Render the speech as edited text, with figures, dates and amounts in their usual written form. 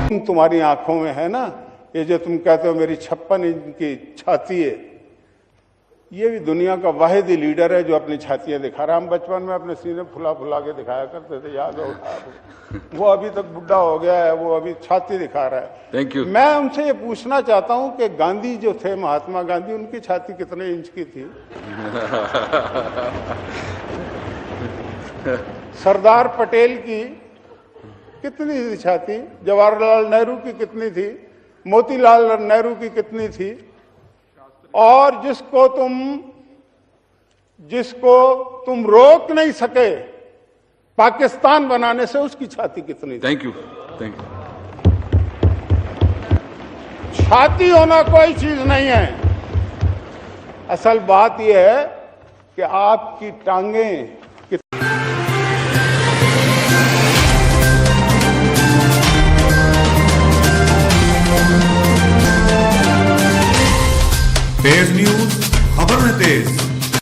तुम्हारी आंखों में है ना, ये जो तुम कहते हो मेरी 56 इंच की छाती है, ये भी दुनिया का वाहिद ही लीडर है जो अपनी छातियां दिखा रहा है। हम बचपन में अपने सीने फुला फुला के दिखाया करते थे, याद होगा। वो अभी तक बुढ़ा हो गया है, वो अभी छाती दिखा रहा है। Thank you. मैं उनसे ये पूछना चाहता हूं कि गांधी जो थे, महात्मा गांधी, उनकी छाती कितने इंच की थी? सरदार पटेल की कितनी थी छाती? जवाहरलाल नेहरू की कितनी थी? मोतीलाल नेहरू की कितनी थी? और जिसको तुम रोक नहीं सके पाकिस्तान बनाने से, उसकी छाती कितनी थी? Thank you, thank you. छाती होना कोई चीज नहीं है, असल बात यह है कि आपकी टांगें तेज न्यूज, खबर में तेज।